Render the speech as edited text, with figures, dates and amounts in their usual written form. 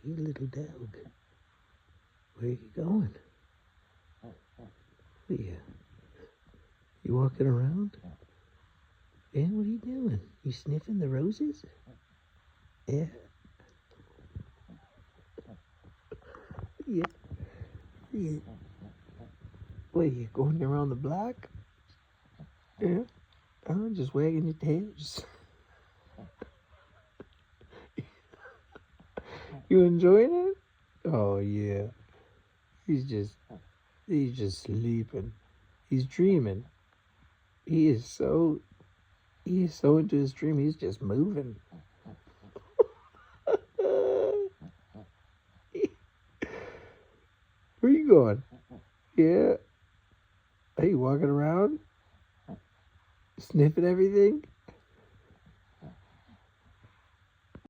Hey, little dog. Where are you going? Yeah. You walking around? Yeah, what are you doing? You sniffing the roses? Yeah. Yeah. Yeah. What are you going around the block? Yeah. Oh, just wagging your tails. You enjoying it? Oh yeah. He's just sleeping. He's dreaming. He is so into his dream. He's just moving. Where you going? Yeah. Are you walking around? Sniffing everything?